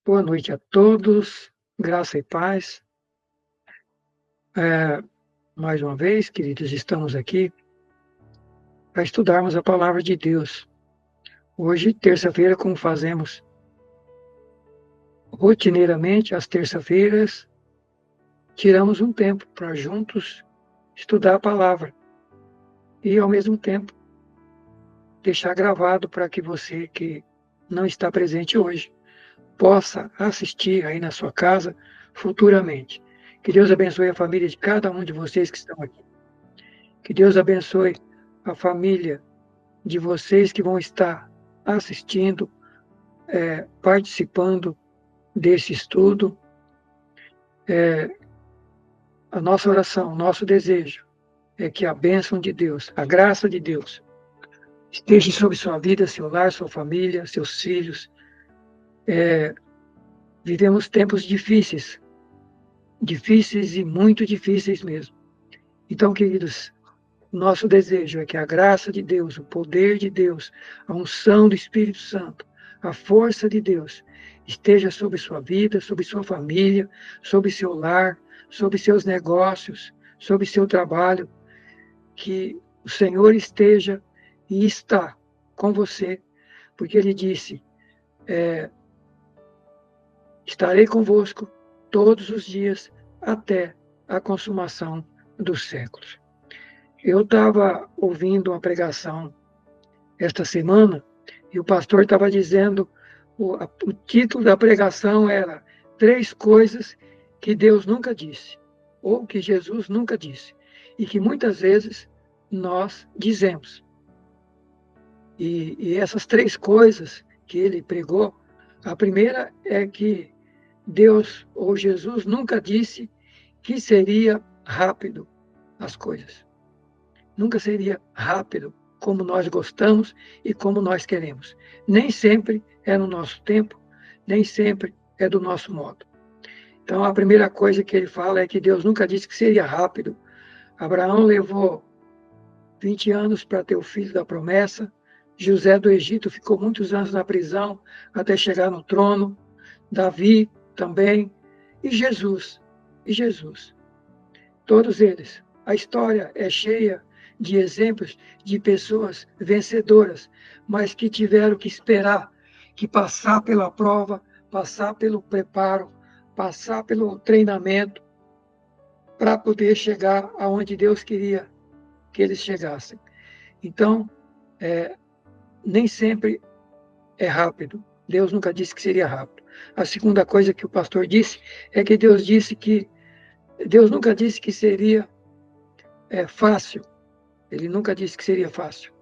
Boa noite a todos, graça e paz. Mais uma vez, queridos, estamos aqui para estudarmos a palavra de Deus. Hoje, terça-feira, como fazemos rotineiramente, às terça-feiras, tiramos um tempo para juntos estudar a palavra e, ao mesmo tempo, deixar gravado para que você que não está presente hoje possa assistir aí na sua casa futuramente. Que Deus abençoe a família de cada um de vocês que estão aqui. Que Deus abençoe a família de vocês que vão estar assistindo, participando desse estudo. A nossa oração, nosso desejo é que a bênção de Deus, a graça de Deus, esteja sobre sua vida, seu lar, sua família, seus filhos. Vivemos tempos difíceis, difíceis e muito difíceis mesmo. Então, queridos, nosso desejo é que a graça de Deus, o poder de Deus, a unção do Espírito Santo, a força de Deus esteja sobre sua vida, sobre sua família, sobre seu lar, sobre seus negócios, sobre seu trabalho, que o Senhor esteja e está com você, porque Ele disse, estarei convosco todos os dias até a consumação dos séculos. Eu estava ouvindo uma pregação esta semana e o pastor estava dizendo, o título da pregação era 3 coisas que Deus nunca disse, ou que Jesus nunca disse, e que muitas vezes nós dizemos. E essas 3 coisas que ele pregou, a primeira é que Deus ou Jesus nunca disse que seria rápido as coisas. Nunca seria rápido como nós gostamos e como nós queremos. Nem sempre é no nosso tempo, nem sempre é do nosso modo. Então, a primeira coisa que ele fala é que Deus nunca disse que seria rápido. Abraão levou 20 anos para ter o filho da promessa. José do Egito ficou muitos anos na prisão até chegar no trono. Davi também. E Jesus. Todos eles. A história é cheia de exemplos de pessoas vencedoras, mas que tiveram que esperar, que passar pela prova, passar pelo preparo, passar pelo treinamento, para poder chegar aonde Deus queria que eles chegassem. Então, nem sempre é rápido. Deus nunca disse que seria rápido. A segunda coisa que o pastor disse é que Deus nunca disse que seria fácil. Ele nunca disse que seria fácil.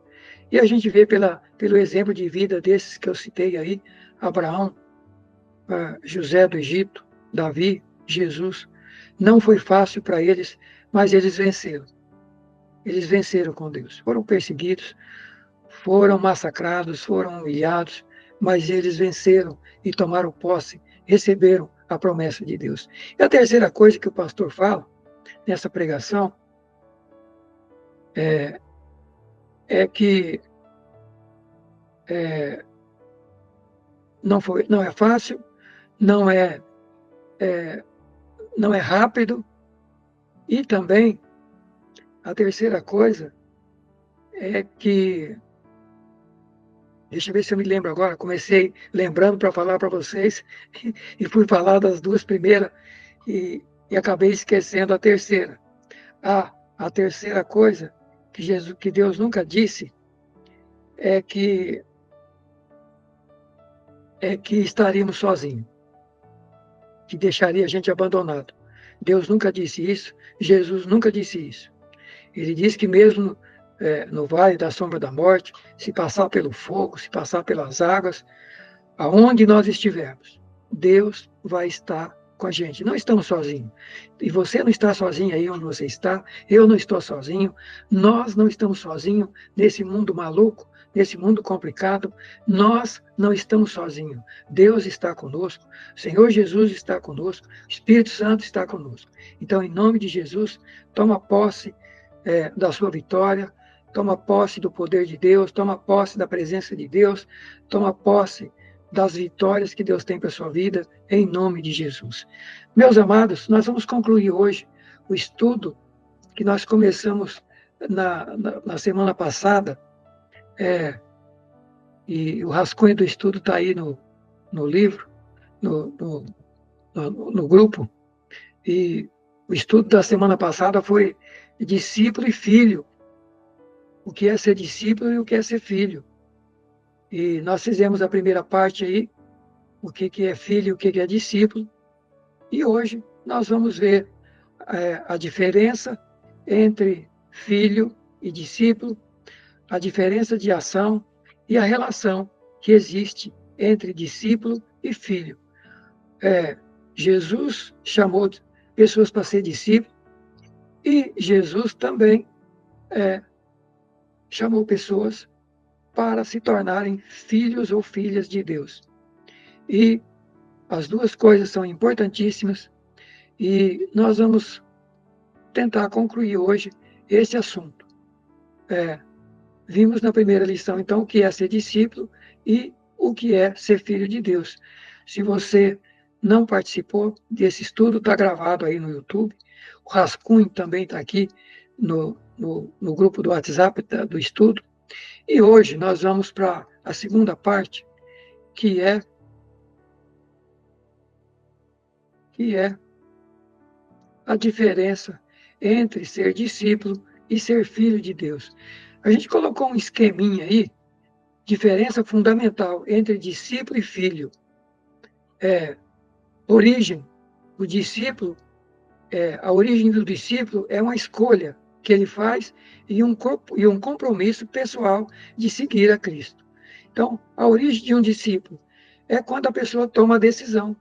E a gente vê pelo exemplo de vida desses que eu citei aí, Abraão, José do Egito, Davi, Jesus, não foi fácil para eles, mas eles venceram. Eles venceram com Deus. Foram perseguidos, foram massacrados, foram humilhados, mas eles venceram e tomaram posse, receberam a promessa de Deus. E a terceira coisa que o pastor fala nessa pregação é que não é fácil, não é rápido, e também a terceira coisa é que, deixa eu ver se eu me lembro agora, comecei lembrando para falar para vocês e fui falar das 2 primeiras e acabei esquecendo a terceira. A terceira coisa que Deus nunca disse é que estaríamos sozinhos, que deixaria a gente abandonado. Deus nunca disse isso, Jesus nunca disse isso. Ele disse que mesmo no vale da sombra da morte, se passar pelo fogo, se passar pelas águas, aonde nós estivermos, Deus vai estar com a gente. Não estamos sozinhos. E você não está sozinho aí onde você está, eu não estou sozinho, nós não estamos sozinhos nesse mundo maluco, nesse mundo complicado, nós não estamos sozinhos. Deus está conosco, o Senhor Jesus está conosco, o Espírito Santo está conosco. Então, em nome de Jesus, toma posse da sua vitória, toma posse do poder de Deus, toma posse da presença de Deus, toma posse das vitórias que Deus tem para a sua vida, em nome de Jesus. Meus amados, nós vamos concluir hoje o estudo que nós começamos na semana passada, e o rascunho do estudo está aí no livro, no grupo, e o estudo da semana passada foi discípulo e filho, o que é ser discípulo e o que é ser filho. E nós fizemos a primeira parte aí, o que é filho e o que é discípulo, e hoje nós vamos ver a diferença entre filho e discípulo, a diferença de ação e a relação que existe entre discípulo e filho. Jesus chamou pessoas para ser discípulo e Jesus também chamou pessoas para se tornarem filhos ou filhas de Deus. E as duas coisas são importantíssimas e nós vamos tentar concluir hoje esse assunto. Vimos na primeira lição, então, o que é ser discípulo e o que é ser filho de Deus. Se você não participou desse estudo, está gravado aí no YouTube. O rascunho também está aqui no grupo do WhatsApp do estudo. E hoje nós vamos para a segunda parte, que é a diferença entre ser discípulo e ser filho de Deus. A gente colocou um esqueminha aí, diferença fundamental entre discípulo e filho. Origem, o discípulo, a origem do discípulo é uma escolha que ele faz e um compromisso pessoal de seguir a Cristo. Então, a origem de um discípulo é quando a pessoa toma a decisão.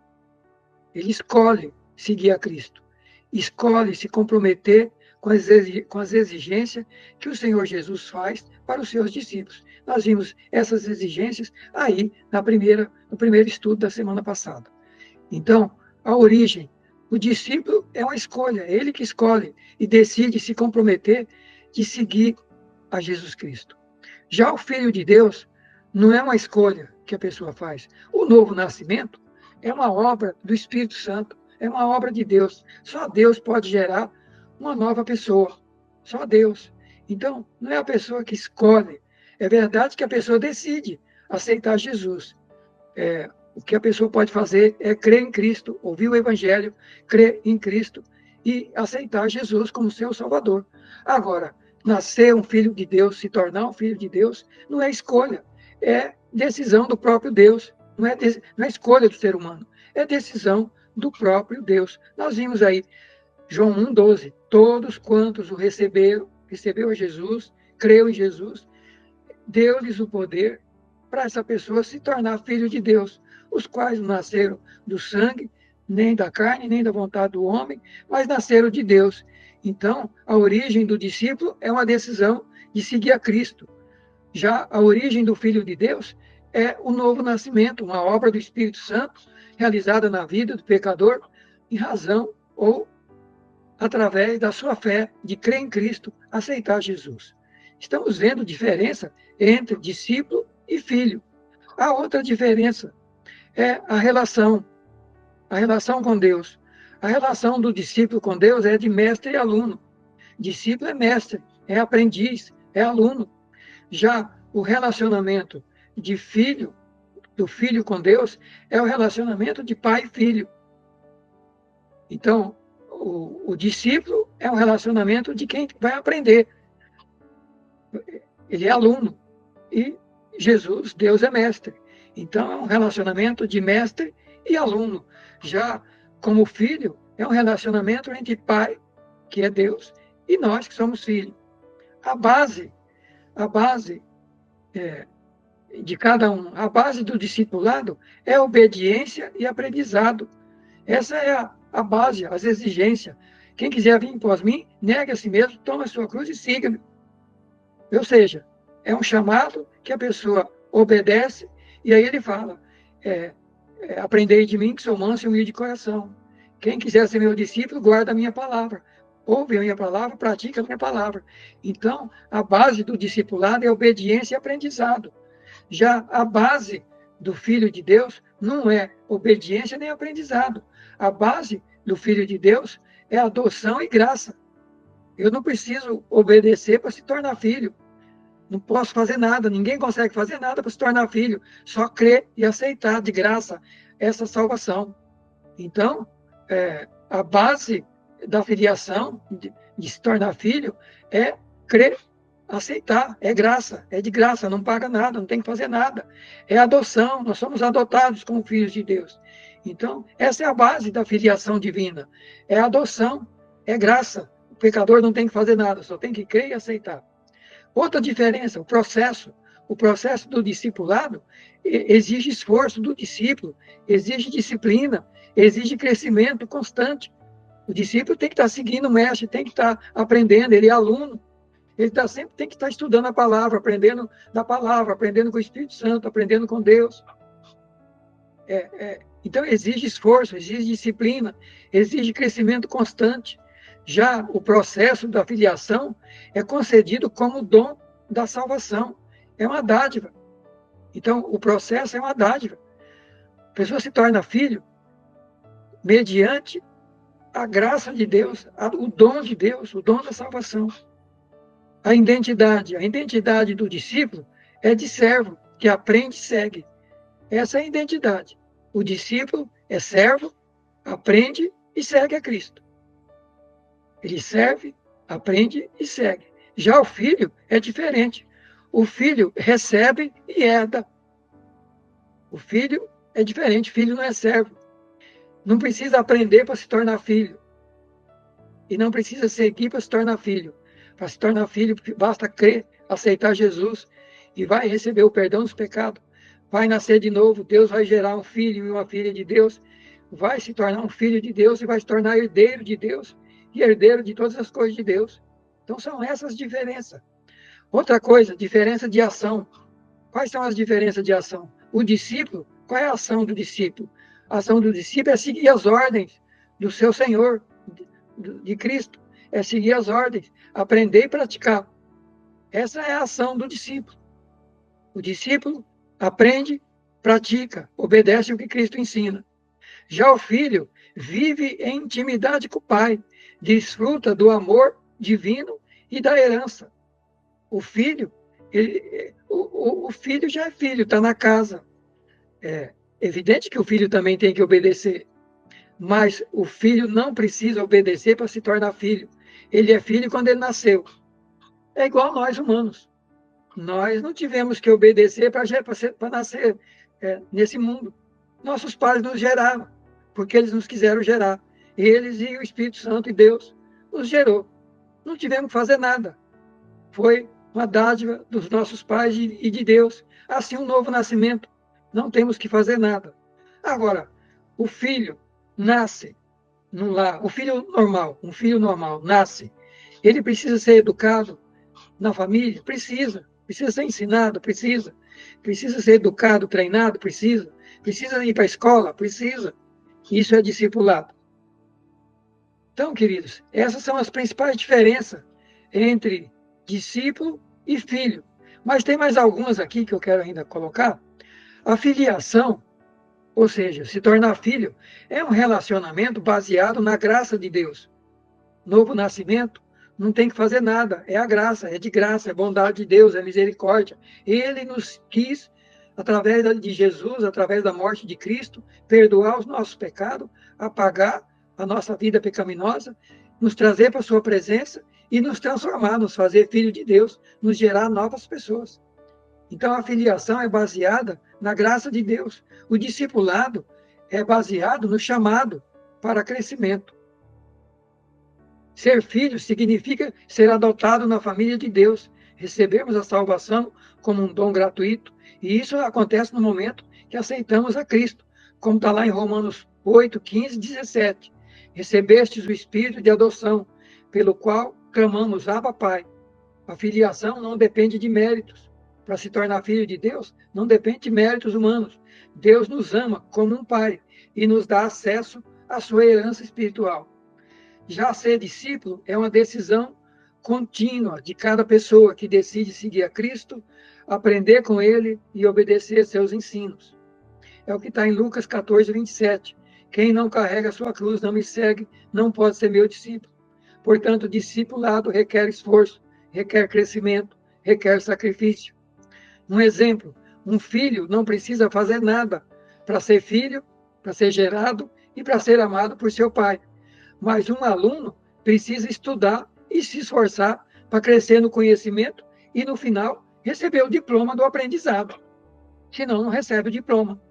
Ele escolhe seguir a Cristo, escolhe se comprometer com as exigências que o Senhor Jesus faz para os seus discípulos. Nós vimos essas exigências aí no primeiro estudo da semana passada. Então, a origem, o discípulo é uma escolha, é ele que escolhe e decide se comprometer de seguir a Jesus Cristo. Já o Filho de Deus não é uma escolha que a pessoa faz. O novo nascimento é uma obra do Espírito Santo, é uma obra de Deus. Só Deus pode gerar uma nova pessoa, só Deus. Então, não é a pessoa que escolhe, é verdade que a pessoa decide aceitar Jesus. O que a pessoa pode fazer é crer em Cristo, ouvir o Evangelho, crer em Cristo e aceitar Jesus como seu Salvador. Agora, nascer um filho de Deus, se tornar um filho de Deus, não é escolha, é decisão do próprio Deus, não é escolha do ser humano, é decisão do próprio Deus. Nós vimos aí, João 1,12, todos quantos o recebeu a Jesus, creu em Jesus, deu-lhes o poder para essa pessoa se tornar filho de Deus, os quais não nasceram do sangue, nem da carne, nem da vontade do homem, mas nasceram de Deus. Então, a origem do discípulo é uma decisão de seguir a Cristo. Já a origem do Filho de Deus é o novo nascimento, uma obra do Espírito Santo, realizada na vida do pecador, em razão ou através da sua fé de crer em Cristo, aceitar Jesus. Estamos vendo diferença entre discípulo e filho. A outra diferença é a relação com Deus. A relação do discípulo com Deus é de mestre e aluno. Discípulo é mestre, é aprendiz, é aluno. Já o relacionamento de filho, do filho com Deus, é o relacionamento de pai e filho. Então, o discípulo é um relacionamento de quem vai aprender. Ele é aluno. E Jesus, Deus é mestre. Então, é um relacionamento de mestre e aluno. Já como filho, é um relacionamento entre pai, que é Deus, e nós que somos filhos. A base de cada um, a base do discipulado é obediência e aprendizado. Essa é a base, as exigências. Quem quiser vir após mim, negue a si mesmo, tome a sua cruz e siga-me. Ou seja, é um chamado que a pessoa obedece, e aí ele fala, aprendei de mim que sou manso e humilde de coração. Quem quiser ser meu discípulo, guarda a minha palavra. Ouve a minha palavra, pratica a minha palavra. Então, a base do discipulado é obediência e aprendizado. Já a base do Filho de Deus não é obediência nem aprendizado. A base do Filho de Deus é adoção e graça. Eu não preciso obedecer para se tornar filho. Não posso fazer nada, ninguém consegue fazer nada para se tornar filho. Só crer e aceitar de graça essa salvação. Então, a base da filiação, de se tornar filho, é crer, aceitar, é graça, é de graça, não paga nada, não tem que fazer nada. É adoção, nós somos adotados como filhos de Deus. Então, essa é a base da filiação divina. É adoção, é graça. O pecador não tem que fazer nada, só tem que crer e aceitar. Outra diferença, o processo do discipulado exige esforço do discípulo, exige disciplina, exige crescimento constante. O discípulo tem que estar seguindo o mestre, tem que estar aprendendo, ele é aluno, ele sempre tem que estar estudando a palavra, aprendendo da palavra, aprendendo com o Espírito Santo, aprendendo com Deus. Então exige esforço, exige disciplina, exige crescimento constante. Já o processo da filiação é concedido como dom da salvação. É uma dádiva. Então, o processo é uma dádiva. A pessoa se torna filho mediante a graça de Deus, o dom de Deus, o dom da salvação. A identidade do discípulo é de servo, que aprende e segue. Essa é a identidade. O discípulo é servo, aprende e segue a Cristo. Ele serve, aprende e segue. Já o filho é diferente. O filho recebe e herda. O filho é diferente. Filho não é servo. Não precisa aprender para se tornar filho. E não precisa seguir para se tornar filho. Para se tornar filho, basta crer, aceitar Jesus e vai receber o perdão dos pecados. Vai nascer de novo. Deus vai gerar um filho e uma filha de Deus. Vai se tornar um filho de Deus e vai se tornar herdeiro de Deus. E herdeiro de todas as coisas de Deus. Então são essas diferenças. Outra coisa, diferença de ação. Quais são as diferenças de ação? O discípulo, qual é a ação do discípulo? A ação do discípulo é seguir as ordens do seu Senhor, de Cristo. É seguir as ordens, aprender e praticar. Essa é a ação do discípulo. O discípulo aprende, pratica, obedece o que Cristo ensina. Já o filho vive em intimidade com o Pai, desfruta do amor divino e da herança. O filho, o filho já é filho, está na casa. É evidente que o filho também tem que obedecer, mas o filho não precisa obedecer para se tornar filho. Ele é filho quando ele nasceu. É igual nós humanos. Nós não tivemos que obedecer para nascer nesse mundo. Nossos pais nos geraram, porque eles nos quiseram gerar. Eles e o Espírito Santo e Deus nos gerou. Não tivemos que fazer nada. Foi uma dádiva dos nossos pais e de Deus. Assim, um novo nascimento. Não temos que fazer nada. Agora, o filho nasce no lar. O filho normal, um filho normal, nasce. Ele precisa ser educado na família? Precisa. Precisa ser ensinado? Precisa. Precisa ser educado, treinado? Precisa. Precisa ir para a escola? Precisa. Isso é discipulado. Então, queridos, essas são as principais diferenças entre discípulo e filho. Mas tem mais algumas aqui que eu quero ainda colocar. A filiação, ou seja, se tornar filho, é um relacionamento baseado na graça de Deus. Novo nascimento, não tem que fazer nada, é a graça, é de graça, é bondade de Deus, é misericórdia. Ele nos quis, através de Jesus, através da morte de Cristo, perdoar os nossos pecados, apagar a nossa vida pecaminosa, nos trazer para a sua presença e nos transformar, nos fazer filho de Deus, nos gerar novas pessoas. Então, a filiação é baseada na graça de Deus. O discipulado é baseado no chamado para crescimento. Ser filho significa ser adotado na família de Deus, recebermos a salvação como um dom gratuito, e isso acontece no momento que aceitamos a Cristo, como está lá em Romanos 8, 15, 17. Recebestes o Espírito de adoção, pelo qual clamamos, Abba, Pai. A filiação não depende de méritos. Para se tornar filho de Deus, não depende de méritos humanos. Deus nos ama como um pai e nos dá acesso à sua herança espiritual. Já ser discípulo é uma decisão contínua de cada pessoa que decide seguir a Cristo, aprender com ele e obedecer seus ensinos. É o que está em Lucas 14, 27. Quem não carrega a sua cruz, não me segue, não pode ser meu discípulo. Portanto, discipulado requer esforço, requer crescimento, requer sacrifício. Um exemplo, um filho não precisa fazer nada para ser filho, para ser gerado e para ser amado por seu pai. Mas um aluno precisa estudar e se esforçar para crescer no conhecimento e, no final, receber o diploma do aprendizado. Senão, não recebe o diploma.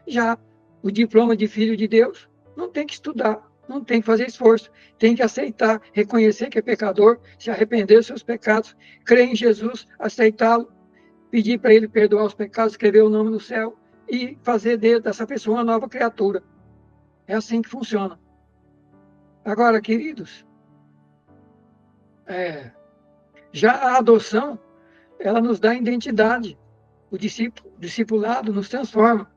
Já o diploma de filho de Deus não tem que estudar, não tem que fazer esforço, tem que aceitar, reconhecer que é pecador, se arrepender dos seus pecados, crer em Jesus, aceitá-lo, pedir para ele perdoar os pecados, escrever o nome no céu e fazer dessa pessoa uma nova criatura. É assim que funciona. Agora, queridos, já a adoção, ela nos dá identidade. O discipulado nos transforma.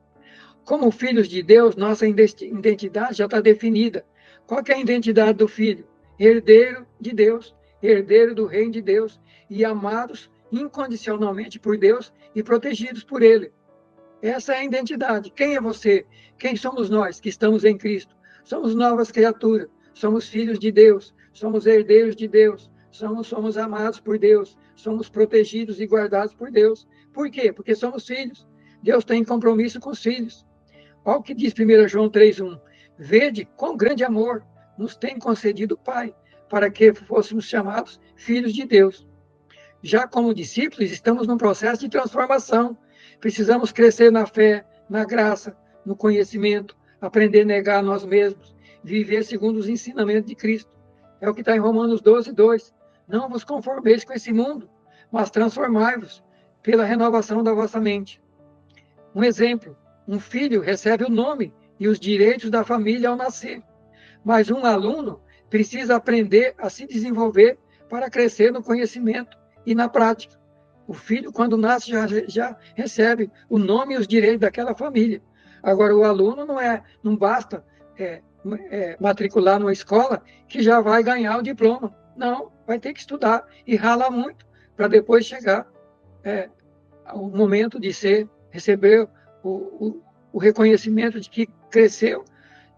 Como filhos de Deus, nossa identidade já está definida. Qual que é a identidade do filho? Herdeiro de Deus, herdeiro do reino de Deus e amados incondicionalmente por Deus e protegidos por Ele. Essa é a identidade. Quem é você? Quem somos nós que estamos em Cristo? Somos novas criaturas, somos filhos de Deus, somos herdeiros de Deus, somos amados por Deus, somos protegidos e guardados por Deus. Por quê? Porque somos filhos. Deus tem compromisso com os filhos. Olha o que diz 1 João 3,1. Vede quão grande amor nos tem concedido o Pai, para que fôssemos chamados filhos de Deus. Já como discípulos, estamos num processo de transformação. Precisamos crescer na fé, na graça, no conhecimento, aprender a negar a nós mesmos, viver segundo os ensinamentos de Cristo. É o que está em Romanos 12:2. Não vos conformeis com esse mundo, mas transformai-vos pela renovação da vossa mente. Um exemplo, um filho recebe o nome e os direitos da família ao nascer, mas um aluno precisa aprender a se desenvolver para crescer no conhecimento e na prática. O filho, quando nasce, já recebe o nome e os direitos daquela família. Agora, o aluno não basta matricular numa escola que já vai ganhar o diploma. Não, vai ter que estudar e ralar muito para depois chegar ao momento de receber o reconhecimento de que cresceu,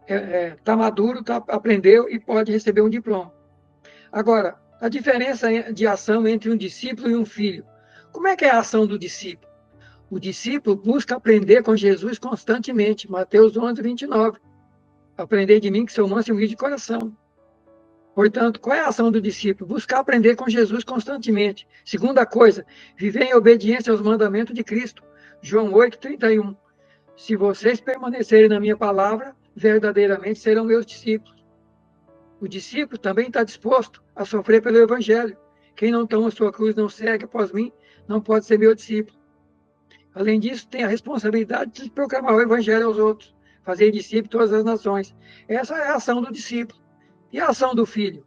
está maduro, aprendeu e pode receber um diploma. Agora, a diferença de ação entre um discípulo e um filho. Como é que é a ação do discípulo? O discípulo busca aprender com Jesus constantemente. Mateus 11, 29. Aprender de mim que sou manso e humilde de coração. Portanto, qual é a ação do discípulo? Buscar aprender com Jesus constantemente. Segunda coisa, viver em obediência aos mandamentos de Cristo. João 8, 31. Se vocês permanecerem na minha palavra, verdadeiramente serão meus discípulos. O discípulo também está disposto a sofrer pelo Evangelho. Quem não toma sua cruz, não segue após mim, não pode ser meu discípulo. Além disso, tem a responsabilidade de proclamar o Evangelho aos outros, fazer discípulos todas as nações. Essa é a ação do discípulo. E a ação do filho?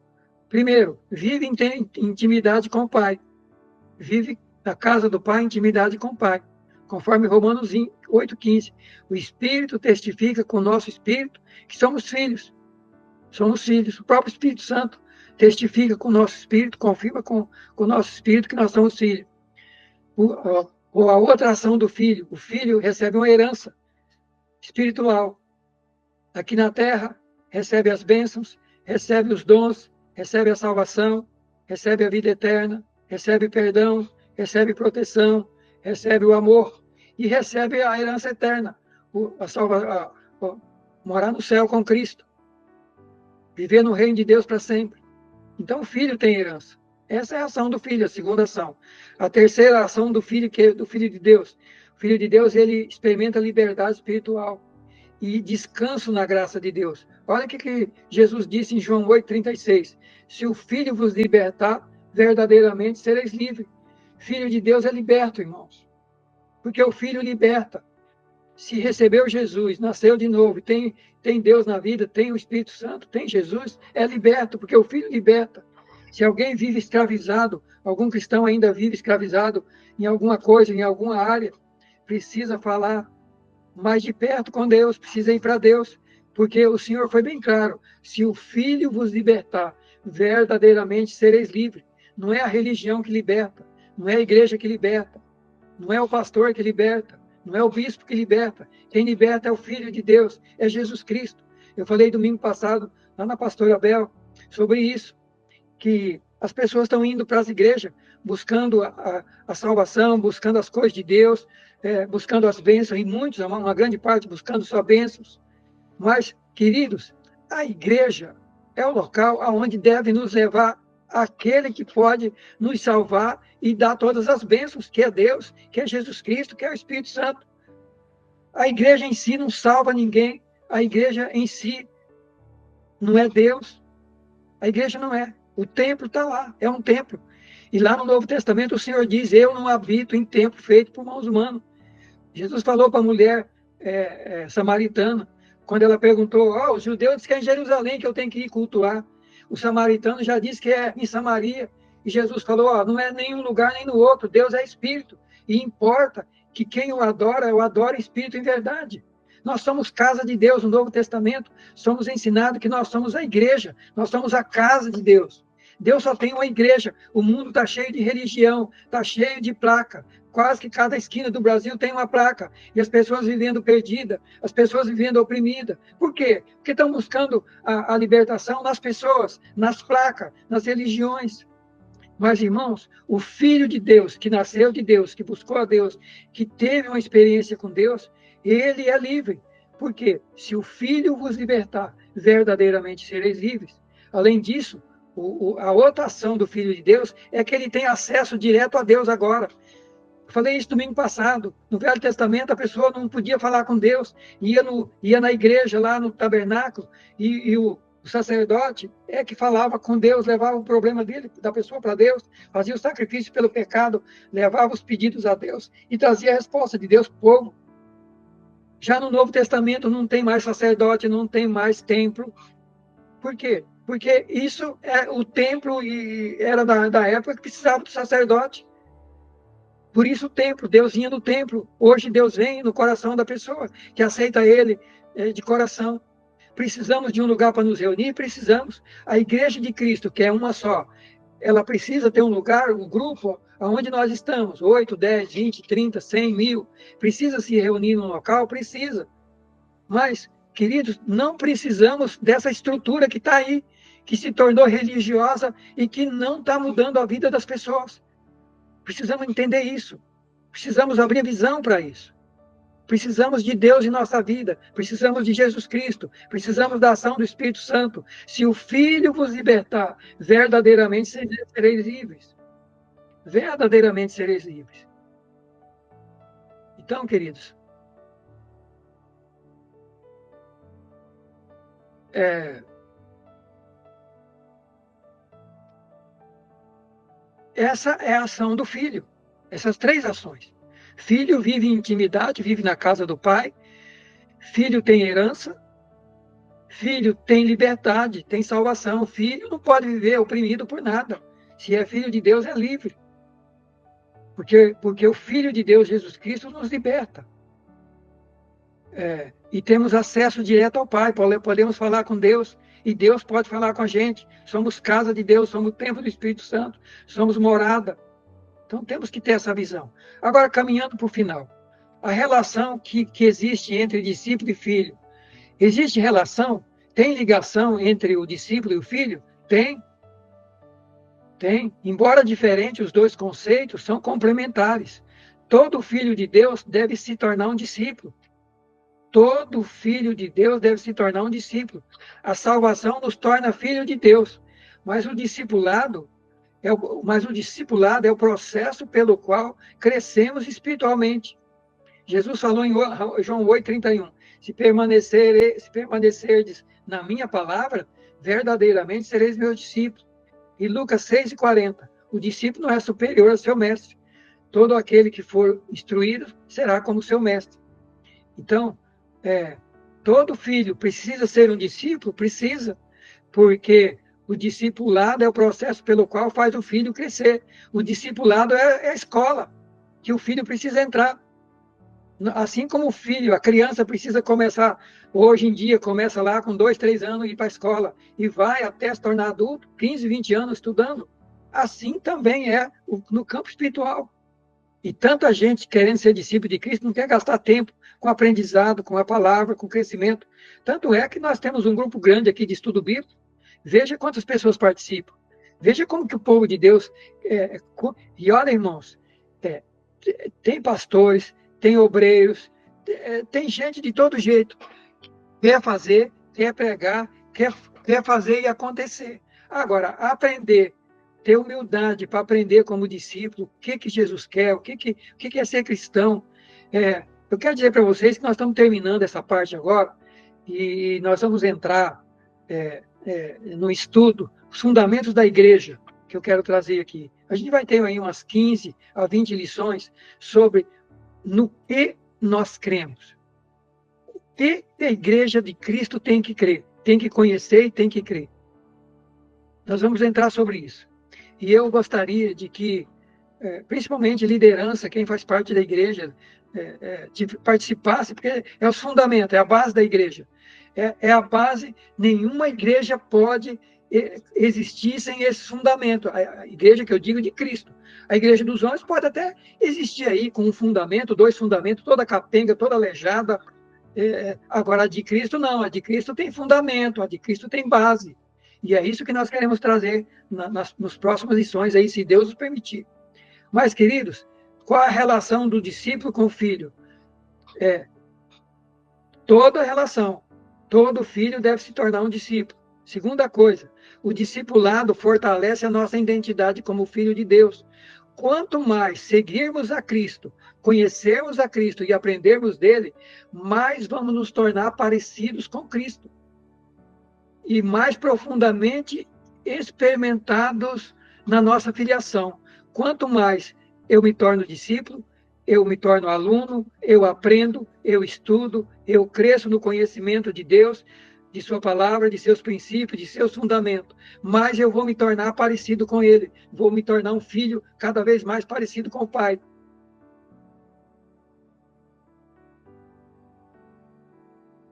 Primeiro, vive em intimidade com o Pai. Vive na casa do Pai, em intimidade com o Pai. Conforme Romanos 8,15. O Espírito testifica com o nosso Espírito que somos filhos. Somos filhos. O próprio Espírito Santo testifica com o nosso Espírito, confirma com o nosso Espírito que nós somos filhos. Ou a outra ação do filho. O filho recebe uma herança espiritual. Aqui na terra, recebe as bênçãos, recebe os dons, recebe a salvação, recebe a vida eterna, recebe perdão, recebe proteção, recebe o amor e recebe a herança eterna, morar no céu com Cristo, viver no reino de Deus para sempre. Então o filho tem herança. Essa é a ação do filho, a segunda ação. A terceira ação do filho, que é do filho de Deus. O filho de Deus, ele experimenta liberdade espiritual e descanso na graça de Deus. Olha o que Jesus disse em João 8,36. Se o Filho vos libertar, verdadeiramente sereis livres. Filho de Deus é liberto, irmãos. Porque o Filho liberta. Se recebeu Jesus, nasceu de novo, tem Deus na vida, tem o Espírito Santo, tem Jesus, é liberto, porque o Filho liberta. Se alguém vive escravizado, algum cristão ainda vive escravizado em alguma coisa, em alguma área, precisa falar mais de perto com Deus, precisa ir para Deus, porque o Senhor foi bem claro, se o Filho vos libertar, verdadeiramente sereis livres. Não é a religião que liberta, não é a igreja que liberta, não é o pastor que liberta, não é o bispo que liberta. Quem liberta é o Filho de Deus, é Jesus Cristo. Eu falei domingo passado, lá na Pastora Abel, sobre isso, que as pessoas estão indo para as igrejas, buscando a salvação, buscando as coisas de Deus, buscando as bênçãos, e muitos, uma grande parte, buscando só bênçãos. Mas, queridos, a igreja é o local aonde deve nos levar aquele que pode nos salvar e dar todas as bênçãos, que é Deus, que é Jesus Cristo, que é o Espírito Santo. A igreja em si não salva ninguém, a igreja em si não é Deus, a igreja não é. O templo está lá, é um templo. E lá no Novo Testamento o Senhor diz, eu não habito em templo feito por mãos humanas. Jesus falou para a mulher samaritana, quando ela perguntou, os judeus dizem que é em Jerusalém que eu tenho que ir cultuar. O samaritano já disse que é em Samaria. E Jesus falou, não é nenhum lugar nem no outro, Deus é Espírito. E importa que quem o adora em Espírito e em verdade. Nós somos casa de Deus no Novo Testamento, somos ensinados que nós somos a igreja, nós somos a casa de Deus. Deus só tem uma igreja, o mundo está cheio de religião, está cheio de placa, quase que cada esquina do Brasil tem uma placa, e as pessoas vivendo perdidas, as pessoas vivendo oprimidas. Por quê? Porque estão buscando a libertação nas pessoas, nas placas, nas religiões. Mas, irmãos, o Filho de Deus, que nasceu de Deus, que buscou a Deus, que teve uma experiência com Deus, ele é livre. Por quê? Se o Filho vos libertar, verdadeiramente sereis livres. Além disso, a outra ação do Filho de Deus é que ele tem acesso direto a Deus agora. Eu falei isso domingo passado. No Velho Testamento, a pessoa não podia falar com Deus, ia na igreja, lá no tabernáculo, e o sacerdote que falava com Deus, levava o problema dele, da pessoa para Deus, fazia o sacrifício pelo pecado, levava os pedidos a Deus e trazia a resposta de Deus para o povo. Já no Novo Testamento não tem mais sacerdote, não tem mais templo. Por quê? Porque isso o templo era da época que precisava do sacerdote. Por isso o templo, Deus vinha no templo. Hoje Deus vem no coração da pessoa que aceita ele de coração. Precisamos de um lugar para nos reunir? Precisamos. A igreja de Cristo, que é uma só, ela precisa ter um lugar, um grupo, onde nós estamos, 8, 10, 20, 30, 100, 1000. Precisa se reunir num local? Precisa. Mas, queridos, não precisamos dessa estrutura que está aí, que se tornou religiosa e que não está mudando a vida das pessoas. Precisamos entender isso. Precisamos abrir visão para isso. Precisamos de Deus em nossa vida. Precisamos de Jesus Cristo. Precisamos da ação do Espírito Santo. Se o Filho vos libertar, verdadeiramente sereis livres. Verdadeiramente sereis livres. Então, queridos, essa é a ação do Filho. Essas 3 ações. Filho vive em intimidade, vive na casa do Pai. Filho tem herança. Filho tem liberdade, tem salvação. Filho não pode viver oprimido por nada. Se é filho de Deus, é livre. Porque o Filho de Deus, Jesus Cristo, nos liberta. E temos acesso direto ao Pai. Podemos falar com Deus. E Deus pode falar com a gente. Somos casa de Deus, somos o templo do Espírito Santo. Somos morada. Então, temos que ter essa visão. Agora, caminhando para o final. A relação que existe entre discípulo e filho. Existe relação? Tem ligação entre o discípulo e o filho? Tem. Tem. Embora diferente, os dois conceitos são complementares. Todo filho de Deus deve se tornar um discípulo. Todo filho de Deus deve se tornar um discípulo. A salvação nos torna filho de Deus. Mas o discipulado é o processo pelo qual crescemos espiritualmente. Jesus falou em João 8,31. Se permanecerdes na minha palavra, verdadeiramente sereis meus discípulos. E Lucas 6,40. O discípulo não é superior ao seu mestre. Todo aquele que for instruído será como seu mestre. Então, todo filho precisa ser um discípulo? Precisa, porque o discipulado é o processo pelo qual faz o filho crescer. O discipulado é a escola que o filho precisa entrar. Assim como o filho, a criança precisa começar, hoje em dia, começa lá com 2, 3 anos ir para a escola e vai até se tornar adulto, 15, 20 anos estudando. Assim também é no campo espiritual. E tanta gente querendo ser discípulo de Cristo não quer gastar tempo com aprendizado, com a palavra, com crescimento. Tanto é que nós temos um grupo grande aqui de estudo bíblico. Veja quantas pessoas participam. Veja como que o povo de Deus... e olha, irmãos, é, tem pastores, tem obreiros, tem gente de todo jeito. Quer fazer, quer pregar, quer fazer e acontecer. Agora, aprender, ter humildade para aprender como discípulo, o que Jesus quer, o que é ser cristão. Eu quero dizer para vocês que nós estamos terminando essa parte agora e nós vamos entrar no estudo, os fundamentos da igreja, que eu quero trazer aqui. A gente vai ter aí umas 15 a 20 lições sobre no que nós cremos. O que a igreja de Cristo tem que crer, tem que conhecer e tem que crer. Nós vamos entrar sobre isso. E eu gostaria de que, principalmente liderança, quem faz parte da igreja, participasse, porque é os fundamentos, é a base da igreja. É a base, nenhuma igreja pode existir sem esse fundamento. A igreja que eu digo de Cristo. A igreja dos homens pode até existir aí com um fundamento, 2 fundamentos, toda capenga, toda aleijada. Agora, a de Cristo não, a de Cristo tem fundamento, a de Cristo tem base. E é isso que nós queremos trazer nas próximas lições, aí, se Deus nos permitir. Mas, queridos, qual a relação do discípulo com o filho? Toda relação. Todo filho deve se tornar um discípulo. Segunda coisa, o discipulado fortalece a nossa identidade como filho de Deus. Quanto mais seguirmos a Cristo, conhecermos a Cristo e aprendermos dele, mais vamos nos tornar parecidos com Cristo. E mais profundamente experimentados na nossa filiação. Quanto mais eu me torno discípulo, eu me torno aluno, eu aprendo, eu estudo, eu cresço no conhecimento de Deus, de sua palavra, de seus princípios, de seus fundamentos, mais eu vou me tornar parecido com ele, vou me tornar um filho cada vez mais parecido com o Pai.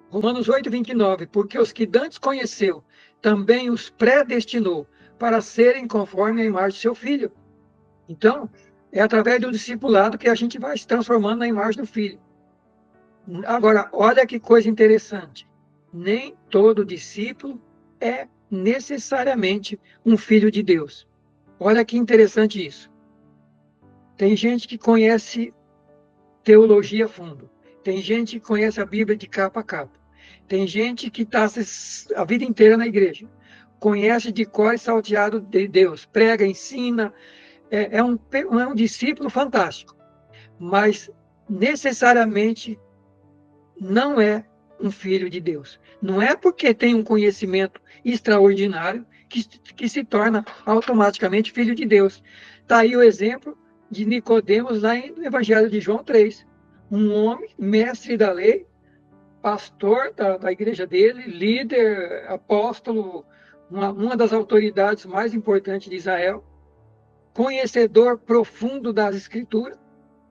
Romanos 8, 29, porque os que dantes conheceu, também os predestinou para serem conforme a imagem de seu filho. Então, é através do discipulado que a gente vai se transformando na imagem do filho. Agora, olha que coisa interessante. Nem todo discípulo é necessariamente um filho de Deus. Olha que interessante isso. Tem gente que conhece teologia a fundo. Tem gente que conhece a Bíblia de capa a capa. Tem gente que está a vida inteira na igreja. Conhece de cor e salteado de Deus. Prega, ensina. É um discípulo fantástico. Mas necessariamente não é um filho de Deus. Não é porque tem um conhecimento extraordinário que se torna automaticamente filho de Deus. Está aí o exemplo de Nicodemos lá no Evangelho de João 3. Um homem, mestre da lei, pastor da igreja dele, líder, apóstolo, uma das autoridades mais importantes de Israel, conhecedor profundo das Escrituras,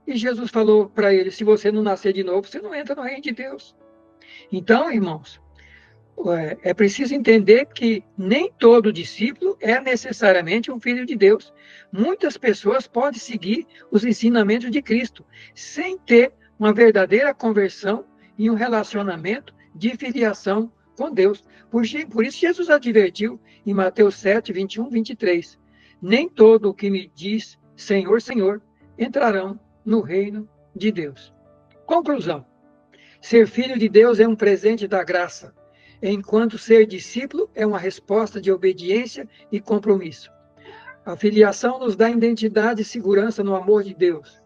e Jesus falou para ele, se você não nascer de novo, você não entra no reino de Deus. Então, irmãos, é preciso entender que nem todo discípulo é necessariamente um filho de Deus. Muitas pessoas podem seguir os ensinamentos de Cristo sem ter uma verdadeira conversão e um relacionamento de filiação com Deus. Por isso Jesus advertiu em Mateus 7, 21, 23. Nem todo o que me diz Senhor, Senhor, entrarão no reino de Deus. Conclusão. Ser filho de Deus é um presente da graça, enquanto ser discípulo é uma resposta de obediência e compromisso. A filiação nos dá identidade e segurança no amor de Deus,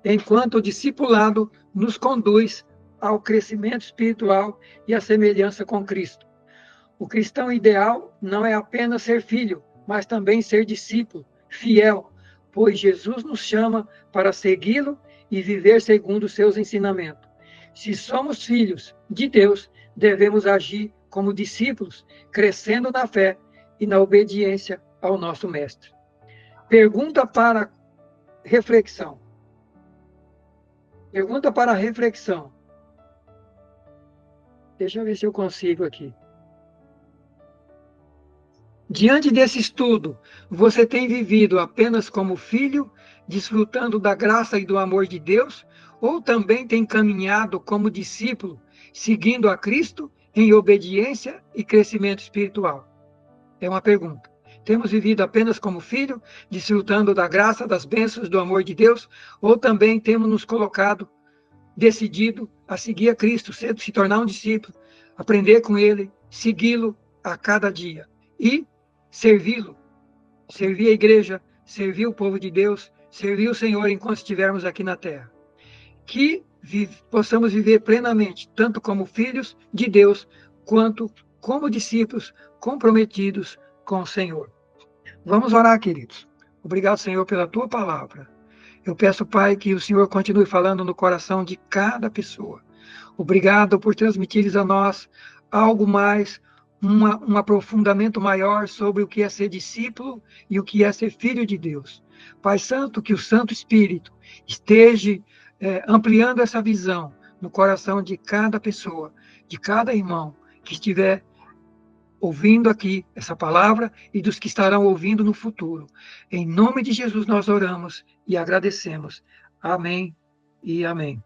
enquanto o discipulado nos conduz ao crescimento espiritual e à semelhança com Cristo. O cristão ideal não é apenas ser filho, mas também ser discípulo, fiel, pois Jesus nos chama para segui-lo e viver segundo os seus ensinamentos. Se somos filhos de Deus, devemos agir como discípulos, crescendo na fé e na obediência ao nosso Mestre. Pergunta para reflexão. Pergunta para reflexão. Deixa eu ver se eu consigo aqui. Diante desse estudo, você tem vivido apenas como filho, desfrutando da graça e do amor de Deus, ou também tem caminhado como discípulo, seguindo a Cristo em obediência e crescimento espiritual? É uma pergunta. Temos vivido apenas como filho, desfrutando da graça, das bênçãos, do amor de Deus, ou também temos nos colocado, decidido a seguir a Cristo, se tornar um discípulo, aprender com Ele, segui-lo a cada dia e servi-lo, servir a igreja, servir o povo de Deus, servir o Senhor enquanto estivermos aqui na terra. Que possamos viver plenamente, tanto como filhos de Deus, quanto como discípulos comprometidos com o Senhor. Vamos orar, queridos. Obrigado, Senhor, pela tua palavra. Eu peço, Pai, que o Senhor continue falando no coração de cada pessoa. Obrigado por transmitires a nós algo mais, um aprofundamento maior sobre o que é ser discípulo e o que é ser filho de Deus. Pai Santo, que o Santo Espírito esteja ampliando essa visão no coração de cada pessoa, de cada irmão que estiver ouvindo aqui essa palavra e dos que estarão ouvindo no futuro. Em nome de Jesus nós oramos e agradecemos. Amém e amém.